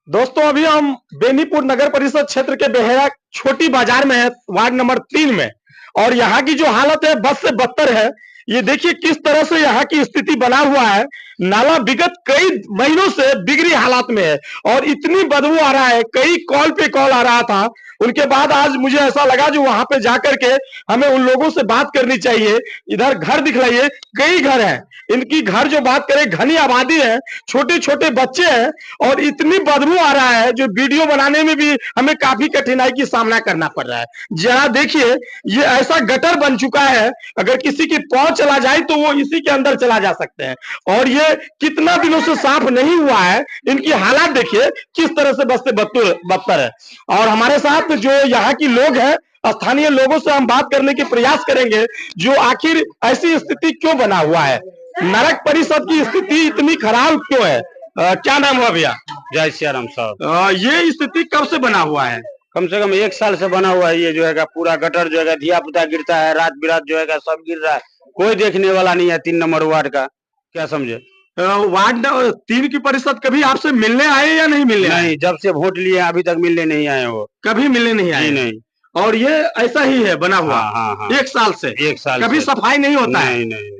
दोस्तों अभी हम बेनीपुर नगर परिषद क्षेत्र के बेहरा छोटी बाजार में है, वार्ड नंबर 3 में। और यहाँ की जो हालत है बद से बदतर है। ये देखिए किस तरह से यहाँ की स्थिति बना हुआ है। नाला विगत कई महीनों से बिगड़ी हालात में है और इतनी बदबू आ रहा है, कई कॉल पे कॉल आ रहा था। उनके बाद आज मुझे ऐसा लगा जो वहां पे जाकर के हमें उन लोगों से बात करनी चाहिए। इधर घर दिखलाइए, कई घर हैं, इनकी घर जो बात करें घनी आबादी है, छोटे छोटे बच्चे हैं और इतनी बदबू आ रहा है जो वीडियो बनाने में भी हमें काफी कठिनाई की सामना करना पड़ रहा है। जरा देखिए ये ऐसा गटर बन चुका है, अगर किसी की पांव चला जाए तो वो इसी के अंदर चला जा सकते हैं। और ये कितना दिनों से साफ नहीं हुआ है, इनकी हालात देखिए किस तरह से बदसे बदतर है। और हमारे साथ जो यहाँ की लोग हैं, स्थानीय लोगों से हम बात करने की प्रयास करेंगे जो आखिर ऐसी स्थिति क्यों बना हुआ है, नरक परिषद की स्थिति इतनी खराब क्यों है। क्या नाम हुआ भैया? जय सियाराम साहब। ये स्थिति कब से बना हुआ है? कम से कम 1 साल से बना हुआ है। ये जो है पूरा गटर जो है धिया पुता गिरता है, रात बिरात जो है सब गिर रहा है, कोई देखने वाला नहीं है। 3 नंबर वार्ड का क्या समझे। वार्ड 3 की परिषद कभी आपसे मिलने आए या नहीं मिलने? नहीं, जब से वोट लिए अभी तक मिलने नहीं आए। वो कभी मिलने नहीं आए? नहीं। और ये ऐसा ही है बना हुआ? हाँ। 1 साल से? 1 साल कभी सफाई नहीं होता है? नहीं।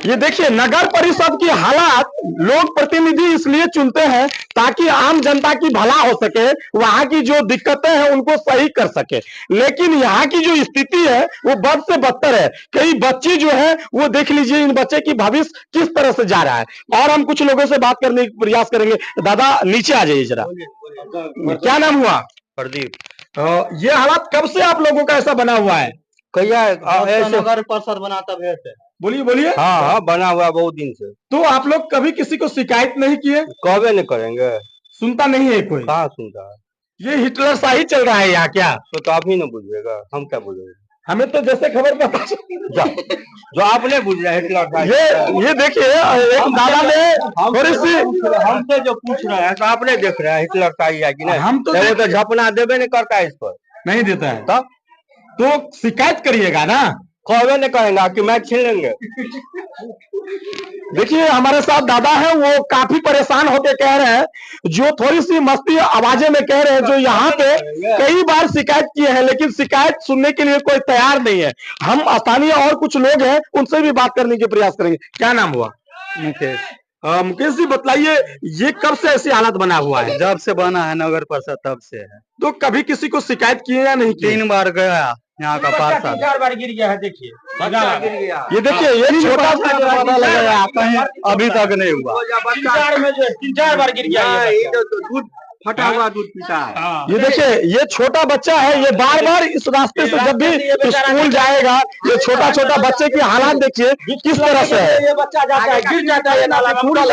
ये देखिए नगर परिषद की हालात लोग प्रतिनिधि इसलिए चुनते हैं ताकि आम जनता की भला हो सके, वहां की जो दिक्कतें हैं उनको सही कर सके। लेकिन यहाँ की जो स्थिति है वो बद से बदतर है। कई बच्चे जो है वो देख लीजिए, इन बच्चे की भविष्य किस तरह से जा रहा है। और हम कुछ लोगों से बात करने का प्रयास करेंगे। दादा नीचे आ जाइए जरा। क्या नाम हुआ? प्रदीप। ये हालात कब से आप लोगों का ऐसा बना हुआ है? नगर परिषद बनाता भेज। बोलिए। हाँ, बना हुआ बहुत दिन से। तो आप लोग कभी किसी को शिकायत नहीं किए? कभी नहीं करेंगे। सुनता नहीं है कोई? कहाँ सुनता है। ये हिटलर शाही चल रहा है यहाँ क्या? तो आप ही ना बुझेगा, हम क्या बुझेंगे। हमें तो जैसे खबर पता जो आपने बुझ रहा है हिटलर। ये देखिए एक दादा ने थोड़ी सी हमसे जो पूछ रहे हैं तो आपने देख रहे हैं हिटलर शाही है कि नहीं। हम तो झपना देवे नहीं करता है, इस पर नहीं देता है। तो शिकायत करिएगा ना। कभी नहीं कहेंगे कि मैं छीन लेंगे। देखिए हमारे साथ दादा है, वो काफी परेशान होकर कह रहे हैं, जो थोड़ी सी मस्ती आवाजें में कह रहे हैं, जो यहाँ पे कई बार शिकायत किए हैं लेकिन शिकायत सुनने के लिए कोई तैयार नहीं है। हम स्थानीय और कुछ लोग हैं उनसे भी बात करने की प्रयास करेंगे। क्या नाम हुआ? मुकेश। मुकेश जी बताइए, ये कब से ऐसी हालत बना हुआ है? जब से बना है नगर परिषद तब से है। तो कभी किसी को शिकायत किए या नहीं? 3 बार गया यहाँ का पार्षद। 4 बार गिर गया है। देखिए गिर गया। ये देखिए ये छोटा सा पता लगा कहीं अभी तक नहीं हुआ। 3-4 बार गिर गया है। दूध फटा हुआ दूध पीता है। ये देखिए ये छोटा बच्चा है, ये बार बार इस रास्ते से जब भी स्कूल जाएगा, ये छोटा छोटा बच्चे की हालात देखिए किस तरह से है। ये बच्चा जाता है, गिर जाता है नाला में पूरा।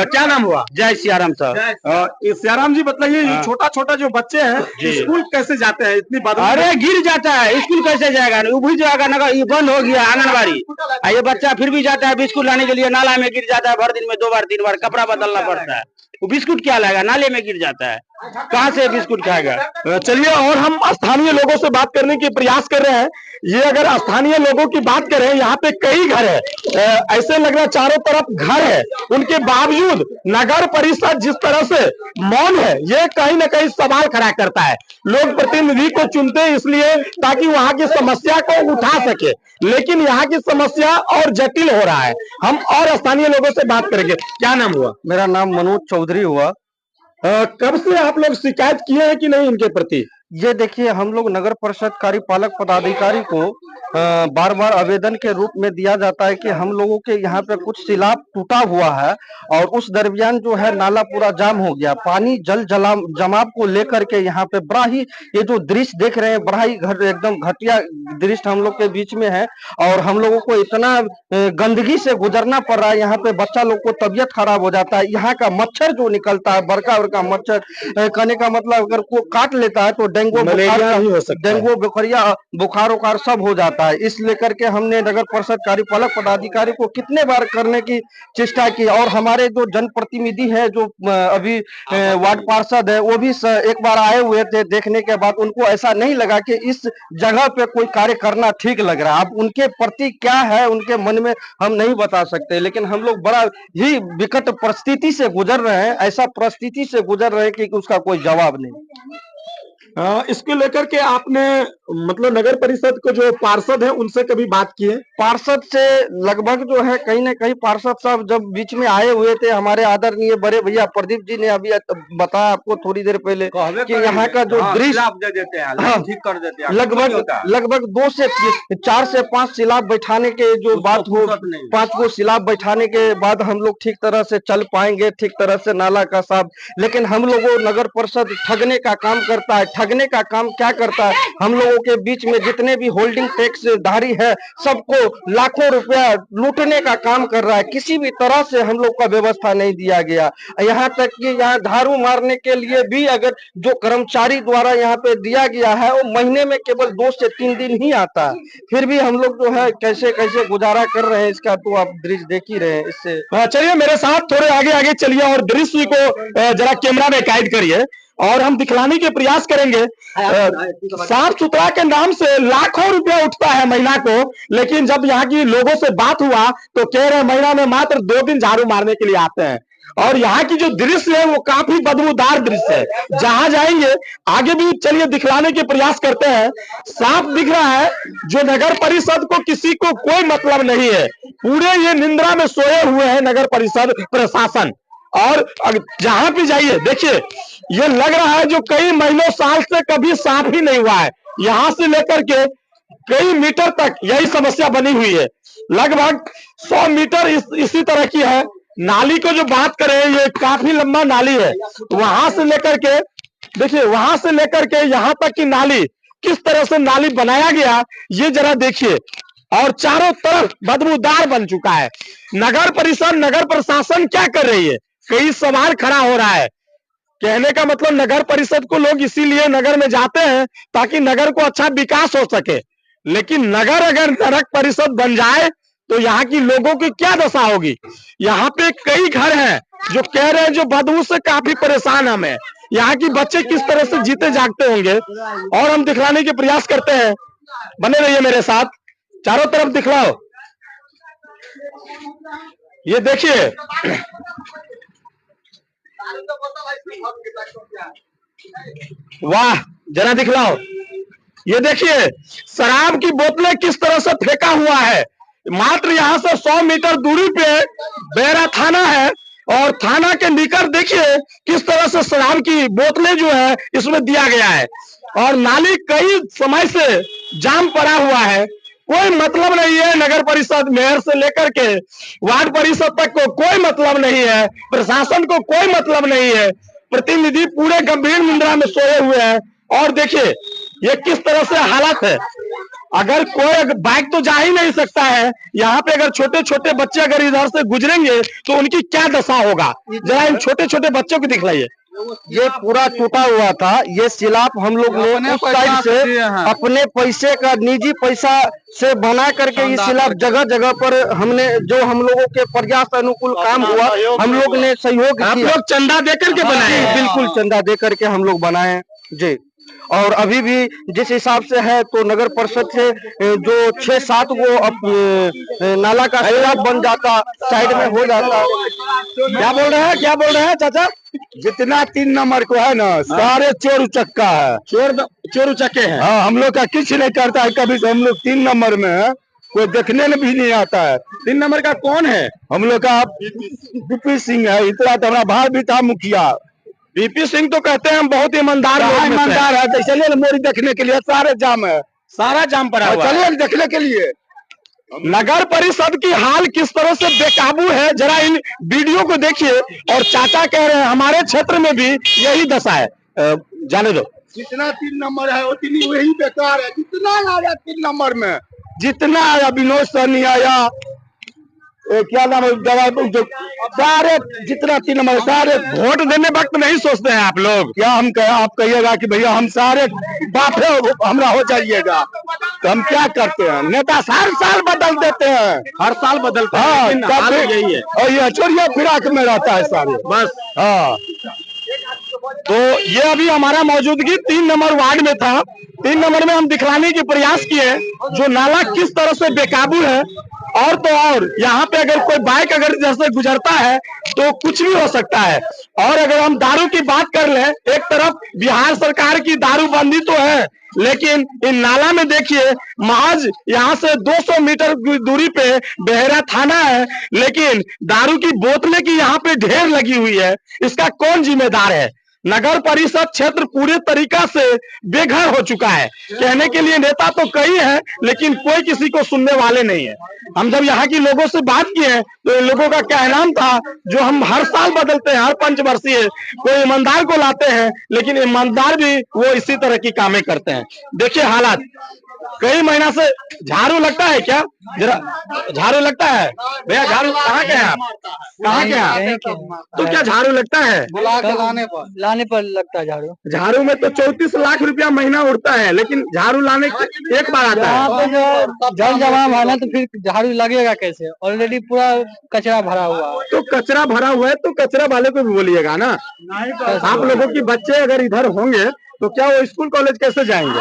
क्या नाम हुआ? जय सियाराम साहब। सियाराम जी बताइए, ये छोटा छोटा जो बच्चे हैं स्कूल कैसे जाते हैं? इतनी बात। अरे गिर जाता है, स्कूल कैसे जाएगा? भी जाएगा नगर, ये बंद हो गया आंगनबाड़ी। ये बच्चा फिर भी जाता है बिस्कुट लाने के लिए, नाला में गिर जाता है। भर दिन में 2 बार 3 बार कपड़ा बदलना पड़ता है। वो बिस्कुट क्या लाएगा, नाले में गिर जाता है, कहाँ से बिस्कुट खाएगा। चलिए और हम स्थानीय लोगों से बात करने की प्रयास कर रहे हैं। ये अगर स्थानीय लोगों की बात करें, यहाँ पे कई घर है, ऐसे लग रहा है चारों तरफ घर है, उनके बावजूद नगर परिषद जिस तरह से मौन है, ये कहीं ना कहीं सवाल खड़ा करता है। लोग प्रतिनिधि को चुनते हैं इसलिए ताकि वहां की समस्या को उठा सके, लेकिन यहाँ की समस्या और जटिल हो रहा है। हम और स्थानीय लोगों से बात करेंगे। क्या नाम हुआ? मेरा नाम मनोज चौधरी हुआ। कब से आप लोग शिकायत किए हैं कि नहीं इनके प्रति? ये देखिए हम लोग नगर परिषद कार्यपालक पदाधिकारी को बार बार आवेदन के रूप में दिया जाता है कि हम लोगों के यहाँ पे कुछ सिलाब टूटा हुआ है और उस दरमियान जो है नाला पूरा जाम हो गया। पानी जल जमाव को लेकर के यहाँ पे बड़ा ही, ये जो दृश्य देख रहे हैं बड़ा ही एकदम घटिया दृश्य हम लोग के बीच में है। और हम लोगों को इतना गंदगी से गुजरना पड़ रहा है, यहाँ पे बच्चा लोग को तबीयत खराब हो जाता है। यहाँ का मच्छर जो निकलता है, बड़का बड़का मच्छर, कहने का मतलब अगर को काट लेता है तो डेंगू मलेरिया भी हो सकता है। डेंगू बुखार उखार सब हो जाता है। इस लेकर के हमने नगर परिषद कार्यपालक पदाधिकारी को कितने बार करने की चेष्टा की, और हमारे जो जनप्रतिनिधि है जो अभी वार्ड पार्षद है वो भी एक बार आए हुए थे। देखने के बाद उनको ऐसा नहीं लगा कि इस जगह पे कोई कार्य करना ठीक लग रहा है। अब उनके प्रति क्या है उनके मन में हम नहीं बता सकते, लेकिन हम लोग बड़ा ही विकट परिस्थिति से गुजर रहे हैं, ऐसा परिस्थिति से गुजर रहे हैं कि उसका कोई जवाब नहीं। इसको लेकर के आपने मतलब नगर परिषद को जो पार्षद है उनसे कभी बात की है? पार्षद से लगभग जो है कहीं ना कहीं पार्षद साहब जब बीच में आए हुए थे, हमारे आदरणीय बड़े भैया प्रदीप जी ने अभी बताया आपको थोड़ी देर पहले कि यहाँ का जो दृश्य दे देते हैं, ठीक कर देते हैं, लगभग 2 से 4 से 5 सिलाब बैठाने के जो बात हो, 5 को सिलाब बैठाने के बाद हम लोग ठीक तरह से चल पाएंगे, ठीक तरह से नाला का साफ। लेकिन हम लोगों नगर परिषद ठगने का काम करता है। ठगने का काम क्या करता है, हम लोगों के बीच में जितने भी होल्डिंग टैक्स धारी है सबको लाखों रुपया लूटने का काम कर रहा है। किसी भी तरह से हम लोग का व्यवस्था नहीं दिया गया। यहाँ तक कि यहाँ झाड़ू मारने के लिए भी अगर जो कर्मचारी द्वारा यहाँ पे दिया गया है वो महीने में केवल 2 से 3 दिन ही आता है। फिर भी हम लोग जो है कैसे कैसे गुजारा कर रहे हैं इसका तो आप दृश्य देख ही रहे हैं। इससे चलिए मेरे साथ थोड़े आगे आगे चलिए और दृश्य को जरा कैमरा में कैद करिए और हम दिखलाने के प्रयास करेंगे। साफ सुथरा के नाम से लाखों रुपया उठता है महीना को, लेकिन जब यहाँ की लोगों से बात हुआ तो कह रहे महीना में मात्र 2 दिन झाड़ू मारने के लिए आते हैं। और यहाँ की जो दृश्य है वो काफी बदबूदार दृश्य है। जहां जाएंगे आगे भी चलिए दिखलाने के प्रयास करते हैं। साफ दिख रहा है जो नगर परिषद को किसी को कोई मतलब नहीं है। पूरे ये निंद्रा में सोए हुए हैं नगर परिषद प्रशासन। और जहां भी जाइए देखिए ये लग रहा है जो कई महीनों साल से कभी साफ ही नहीं हुआ है। यहां से लेकर के कई मीटर तक यही समस्या बनी हुई है। लगभग 100 मीटर इसी तरह की है। नाली को जो बात करें ये काफी लंबा नाली है। वहां से लेकर के देखिए, वहां से लेकर के यहाँ तक की नाली किस तरह से नाली बनाया गया ये जरा देखिए। और चारों तरफ बदबूदार बन चुका है। नगर परिषद नगर प्रशासन क्या कर रही है, कई सवाल खड़ा हो रहा है। कहने का मतलब नगर परिषद को लोग इसीलिए नगर में जाते हैं ताकि नगर को अच्छा विकास हो सके। लेकिन नगर अगर नगर परिषद बन जाए तो यहाँ की लोगों की क्या दशा होगी। यहाँ पे कई घर हैं जो कह रहे हैं जो बदबू से काफी परेशान हमें। यहाँ की बच्चे किस तरह से जीते जागते होंगे और हम दिखलाने के प्रयास करते हैं। बने रहिए मेरे साथ, चारों तरफ दिखलाओ। ये देखिए वाह, जरा दिखलाओ। ये देखिए शराब की बोतलें किस तरह से फेंका हुआ है। मात्र यहाँ से 100 मीटर दूरी पे बेरा थाना है और थाना के निकट देखिए किस तरह से शराब की बोतलें जो है इसमें दिया गया है। और नाली कई समय से जाम पड़ा हुआ है। कोई मतलब नहीं है नगर परिषद मेयर से लेकर के वार्ड परिषद तक को कोई मतलब नहीं है। प्रशासन को कोई मतलब नहीं है। प्रतिनिधि पूरे गंभीर निंद्रा में सोए हुए हैं। और देखिए ये किस तरह से हालत है। अगर कोई बाइक तो जा ही नहीं सकता है। यहाँ पे अगर छोटे छोटे बच्चे अगर इधर से गुजरेंगे तो उनकी क्या दशा होगा, जरा इन छोटे छोटे बच्चों को दिखलाइए। ये पूरा टूटा हुआ था। ये सिलाप हम लोग ने उस साइड से अपने पैसे का निजी पैसा से बना करके ये सिलाप जगह जगह पर हमने जो हम लोगों के प्रयास अनुकूल काम हुआ हम लोग ने सहयोग किया। आप लोग चंदा दे करके बनाए? बिल्कुल चंदा दे करके हम लोग बनाए जी। और अभी भी जिस हिसाब से है तो नगर परिषद से जो 6-7 गो नाला का सिलाप बन जाता, साइड में हो जाता। क्या बोल रहे हैं चाचा? जितना 3 नंबर को है ना सारे चोर उचक्का है, चोर उचक्के हैं। हाँ, हम लोग का कुछ नहीं करता है कभी से। हम लोग 3 नंबर में है, कोई देखने में भी नहीं आता है। 3 नंबर का कौन है? हम लोग का बीपी सिंह है। इतना तो हमारा भाई भी था मुखिया। बीपी सिंह तो कहते हैं हम बहुत ईमानदार है। तो चलिए मोरी देखने के लिए सारे जाम है, सारा जाम पड़ा हुआ है। चलिए देखने के लिए। नगर परिषद की हाल किस तरह से बेकाबू है जरा इन वीडियो को देखिए। और चाचा कह रहे हैं हमारे क्षेत्र में भी यही दशा है। जाने दो, जितना 3 नंबर है उतनी वही बेकार है। जितना आया 3 नंबर में, जितना आया विनोद सहनी आया, क्या नाम है दवा जो सारे जितना 3 नंबर सारे वोट देने वक्त नहीं सोचते हैं आप लोग? क्या हम कहे, आप कहिएगा कि भैया हम सारे बापे हमरा हो जाइएगा, तो हम क्या करते हैं? नेता हर साल बदल देते हैं, हर साल बदलते हैं, हाँ लेकिन हाल यही है। और ये चोरिया फिराक में रहता है सारे बस हाँ। तो ये अभी हमारा मौजूदगी 3 नंबर वार्ड में था। 3 नंबर में हम दिखलाने के प्रयास किए जो नाला किस तरह से बेकाबू है, और तो और यहाँ पे अगर कोई बाइक अगर जैसे गुजरता है तो कुछ भी हो सकता है। और अगर हम दारू की बात कर लें, एक तरफ बिहार सरकार की दारूबंदी तो है, लेकिन इन नाला में देखिए महज यहाँ से 200 मीटर की दूरी पे बेहरा थाना है, लेकिन दारू की बोतलें की यहाँ पे ढेर लगी हुई है। इसका कौन जिम्मेदार है? नगर परिषद क्षेत्र पूरे तरीका से बेघर हो चुका है। कहने के लिए नेता तो कई हैं, लेकिन कोई किसी को सुनने वाले नहीं है। हम जब यहाँ के लोगों से बात किए तो इन लोगों का कहना था जो हम हर साल बदलते हैं, हर पंचवर्षीय कोई ईमानदार को लाते हैं, लेकिन ईमानदार भी वो इसी तरह की कामें करते हैं। देखिए हालात, कई महीना से झाड़ू लगता है क्या? जरा झाड़ू लगता है भैया? झाड़ू कहाँ के हैं आप? कहाँ के हैं? तो क्या झाड़ू लगता है? लाने पर लगता है झाड़ू। झाड़ू में तो 34 लाख रुपया महीना उड़ता है, लेकिन झाड़ू लाने एक बार आता है। यहाँ पे जो जल जमाव है ना, तो फिर झाड़ू लगेगा कैसे? ऑलरेडी पूरा कचरा भरा हुआ है। तो कचरा भरा हुआ है तो कचरा वाले को भी बोलिएगा ना। आप लोगों की बच्चे अगर इधर होंगे तो क्या वो स्कूल कॉलेज कैसे जाएंगे?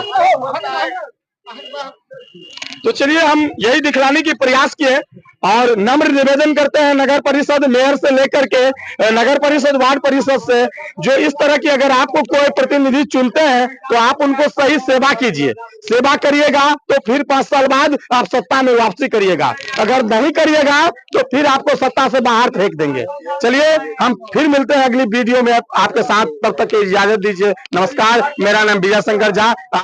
तो चलिए हम यही दिखलाने की प्रयास किए और नम्र निवेदन करते हैं नगर परिषद मेयर से लेकर के नगर परिषद वार्ड परिषद से, जो इस तरह की अगर आपको कोई प्रतिनिधि चुनते हैं तो आप उनको सही सेवा कीजिए। सेवा करिएगा तो फिर 5 साल बाद आप सत्ता में वापसी करिएगा, अगर नहीं करिएगा तो फिर आपको सत्ता से बाहर फेंक देंगे। चलिए हम फिर मिलते हैं अगली वीडियो में आपके साथ, तब तक की इजाजत दीजिए। नमस्कार, मेरा नाम विजय शंकर झा।